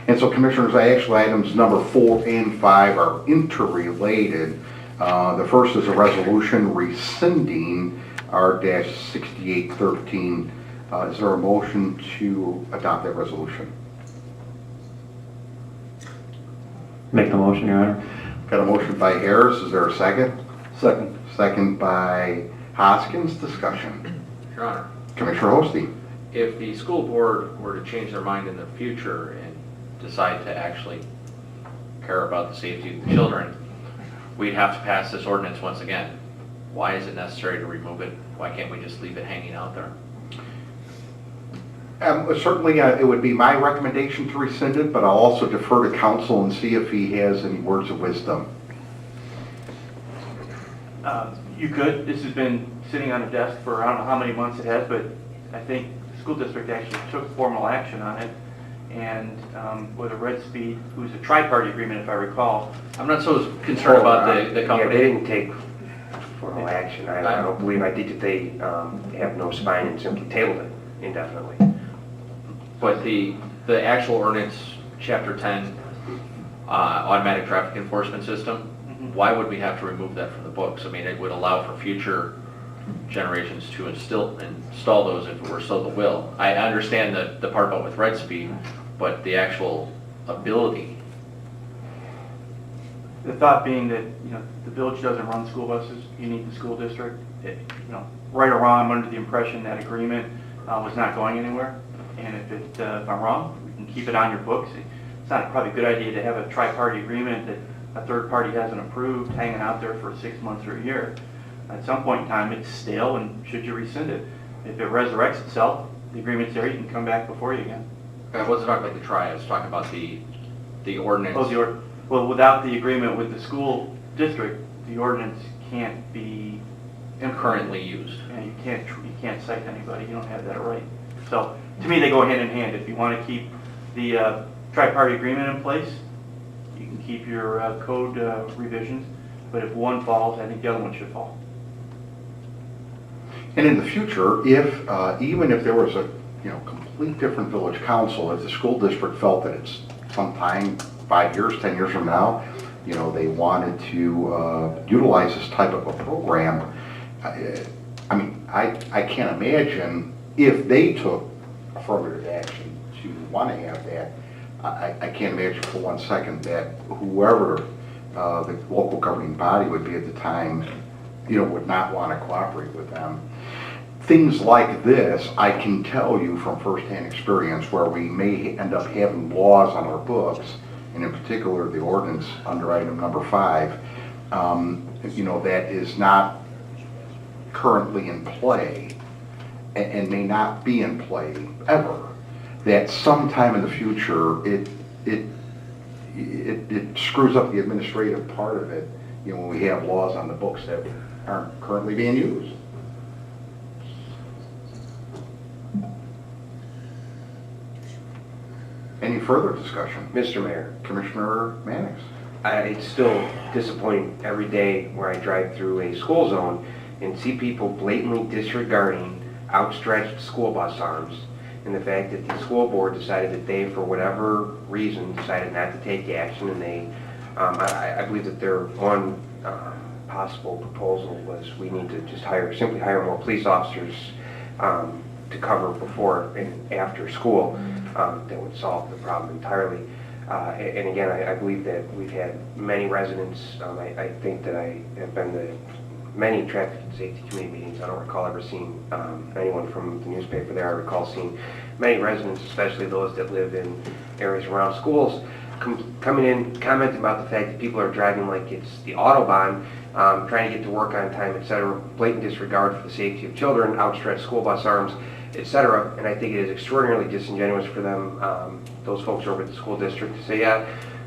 And so, Commissioners, actually items number 4 and 5 are interrelated. The first is a resolution rescinding R-6813. Is there a motion to adopt that resolution? Make the motion, Your Honor. Got a motion by Harris. Is there a second? Second. Second by Hoskins. Discussion. Your Honor, Commissioner Hosty. if the school board were to change their mind in the future and decide to actually care about the safety of the children, we'd have to pass this ordinance once again. Why is it necessary to remove it? Why can't we just leave it hanging out there? Certainly, it would be my recommendation to rescind it, but I'll also defer to counsel and see if he has any words of wisdom. You could. This has been sitting on a desk for I don't know how many months it has, but I think the school district actually took formal action on it. And with a Red Speed, who's a tri-party agreement, if I recall. I'm not so concerned about the Yeah, company. they didn't take formal action. I don't believe, I think that they have no spine and simply tabled it indefinitely. But the actual ordinance, Chapter 10, automatic traffic enforcement system, why would we have to remove that from the books? I mean, it would allow for future generations to install those if it were so the will. I understand the part about with Red Speed, but the actual ability. The thought being that, the village doesn't run school buses, you need the school district. Right or wrong, I'm under the impression that agreement was not going anywhere. And if I'm wrong, we can keep it on your books. It's not probably a good idea to have a tri-party agreement that a third party hasn't approved, hanging out there for 6 months or a year. At some point in time, it's stale, and should you rescind it? If it resurrects itself, the agreement's there, you can come back before you again. I wasn't talking about the try, I was talking about the ordinance. Well, without the agreement with the school district, the ordinance can't be Currently used. You can't cite anybody. You don't have that right. So to me, they go hand in hand. If you want to keep the tri-party agreement in place, you can keep your code revisions. But if one falls, I think the other one should fall. And in the future, if even if there was a complete different village council, if the school district felt that it's sometime 5 years, 10 years from now, they wanted to utilize this type of a program, I mean, I can't imagine if they took affirmative action to want to have that. I can't imagine for 1 second that whoever the local governing body would be at the time, would not want to cooperate with them. Things like this, I can tell you from firsthand experience, where we may end up having laws on our books, and in particular the ordinance under item number 5, that is not currently in play and may not be in play ever, that sometime in the future it screws up the administrative part of it, when we have laws on the books that aren't currently being used. Any further discussion? Mr. Mayor, Commissioner Mannix. it's still disappointing every day where I drive through a school zone and see people blatantly disregarding outstretched school bus arms, and the fact that the school board decided that they, for whatever reason, decided not to take action, and they, I believe that their one possible proposal was we need to just simply hire more police officers to cover before and after school. That would solve the problem entirely. And again, I believe that we've had many residents, I think that I have been to many traffic and safety committee meetings. I don't recall ever seeing anyone from the newspaper there. I recall seeing many residents, especially those that live in areas around schools, coming in, commenting about the fact that people are driving like it's the Autobahn, trying to get to work on time, etc., blatant disregard for the safety of children, outstretched school bus arms, etc. And I think it is extraordinarily disingenuous for them, those folks over at the school district, to say, yeah,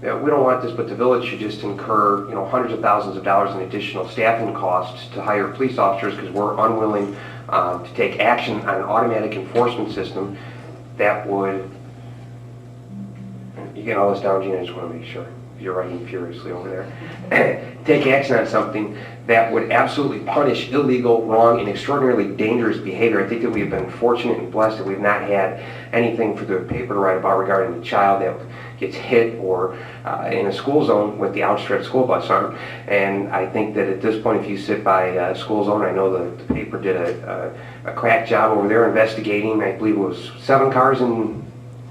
we don't want this, but the village should just incur, hundreds of thousands of dollars in additional staffing costs to hire police officers because we're unwilling to take action on an automatic enforcement system that would. You get all this down, Gina. I just want to make sure. you're writing furiously over there, take action on something that would absolutely punish illegal, wrong, and extraordinarily dangerous behavior. I think that we've been fortunate and blessed that we've not had anything for the paper to write about regarding a child that gets hit or in a school zone with the outstretched school bus arm. And I think that at this point, if you sit by a school zone, I know the paper did a crack job over there investigating. I believe it was 7 cars in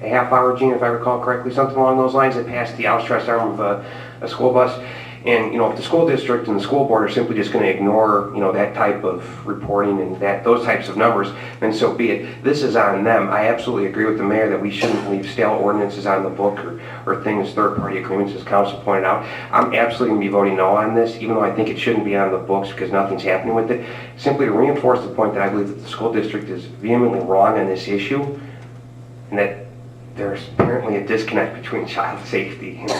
a half hour, Gene, if I recall correctly, something along those lines, that passed the outstretched arm of a school bus. And, if the school district and the school board are simply just going to ignore, that type of reporting and those types of numbers, then so be it. This is on them. I absolutely agree with the mayor that we shouldn't leave stale ordinances on the book or things, third-party agreements, as council pointed out. I'm absolutely going to be voting no on this, even though I think it shouldn't be on the books because nothing's happening with it. Simply to reinforce the point that I believe that the school district is vehemently wrong on this issue, and that there's apparently a disconnect between child safety and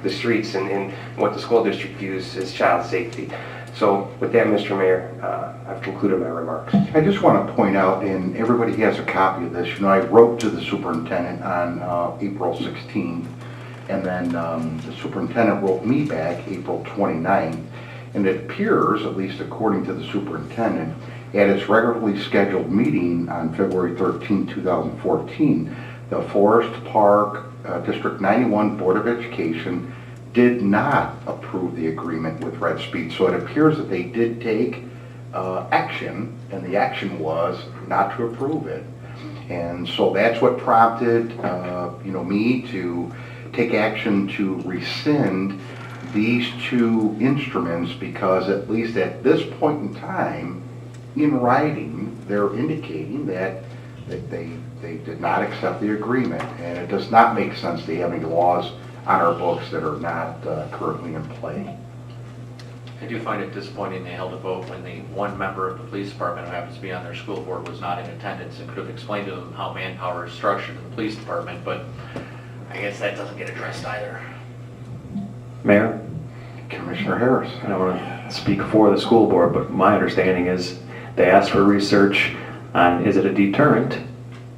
the streets and what the school district views as child safety. So with that, Mr. Mayor, I've concluded my remarks. I just want to point out, and everybody has a copy of this, I wrote to the superintendent on April 16th, and then the superintendent wrote me back April 29th, and it appears, at least according to the superintendent, at its regularly scheduled meeting on February 13, 2014, the Forest Park District 91 Board of Education did not approve the agreement with Red Speed. So it appears that they did take action, and the action was not to approve it. And so that's what prompted me to take action to rescind these 2 instruments, because at least at this point in time, in writing, they're indicating that they did not accept the agreement, and it does not make sense to have any laws on our books that are not currently in play. I do find it disappointing they held a vote when the one member of the police department who happens to be on their school board was not in attendance and could have explained to them how manpower is structured in the police department, but I guess that doesn't get addressed either. Mayor, Commissioner Harris. I don't want to speak for the school board, but my understanding is they asked for research on is it a deterrent.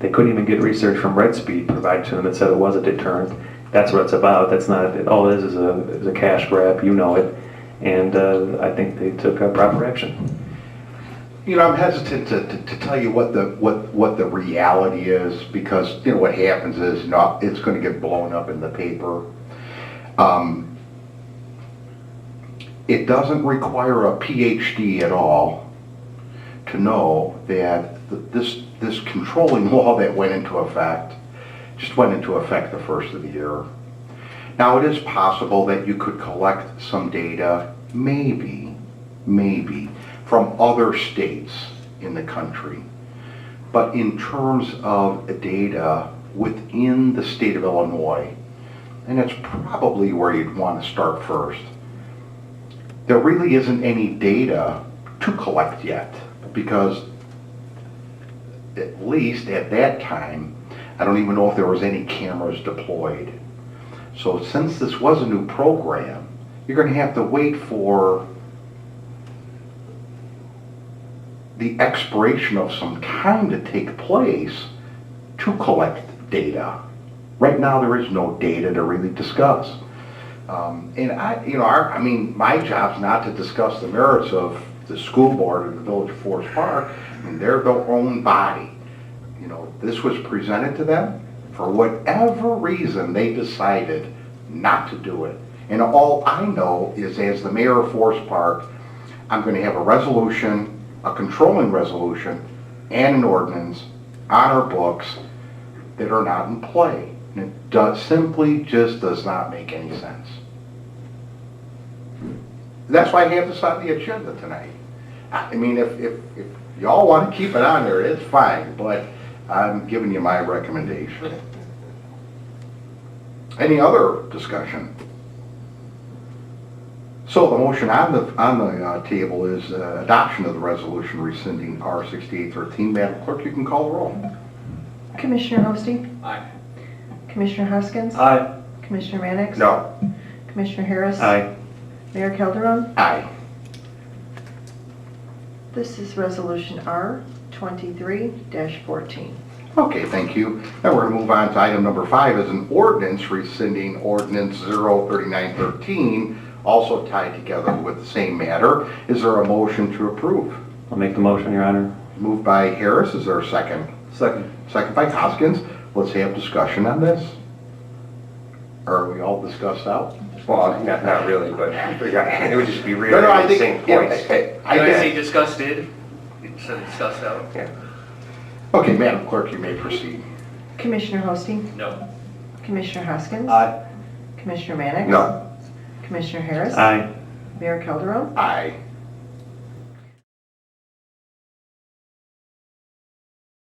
They couldn't even get research from Red Speed provided to them that said it was a deterrent. That's what it's about. That's not, all it is a cash grab, you know it. And I think they took proper action. I'm hesitant to tell you what the reality is, because what happens is it's going to get blown up in the paper. It doesn't require a PhD at all to know that this controlling law that went into effect just went into effect the first of the year. Now, it is possible that you could collect some data, maybe, from other states in the country. But in terms of data within the state of Illinois, and that's probably where you'd want to start first, there really isn't any data to collect yet, because at least at that time, I don't even know if there was any cameras deployed. So since this was a new program, you're going to have to wait for the expiration of some time to take place to collect data. Right now, there is no data to really discuss. My job's not to discuss the merits of the school board or the Village of Forest Park. They're their own body. This was presented to them. For whatever reason, they decided not to do it. And all I know is, as the mayor of Forest Park, I'm going to have a resolution, a controlling resolution, and an ordinance on our books that are not in play. And it simply just does not make any sense. That's why I have this on the agenda tonight. If y'all want to keep it on there, it's fine, but I'm giving you my recommendation. Any other discussion? So the motion on the table is adoption of the resolution rescinding R6813. Madam Clerk, you can call the roll. Commissioner Hosty? Aye. Commissioner Hoskins? Aye. Commissioner Mannix? No. Commissioner Harris? Aye. Mayor Calderon? Aye. This is Resolution R 23-14. Okay, thank you. Now we're going to move on to item number 5 is an ordinance rescinding ordinance 03913, also tied together with the same matter. Is there a motion to approve? I'll make the motion, Your Honor. Moved by Harris, is there a second? Second. Second by Hoskins. Let's have discussion on this. Are we all discussed out? Well, not really, but it would just be No, really no, I the think, same you know, points. I think. disgusted instead of discussed out? Yeah. Okay, Madam Clerk, you may proceed. Commissioner Hosting, No. Commissioner Hoskins. Aye. Commissioner Mannix. No. Commissioner Harris. Aye. Mayor Calderon. Aye.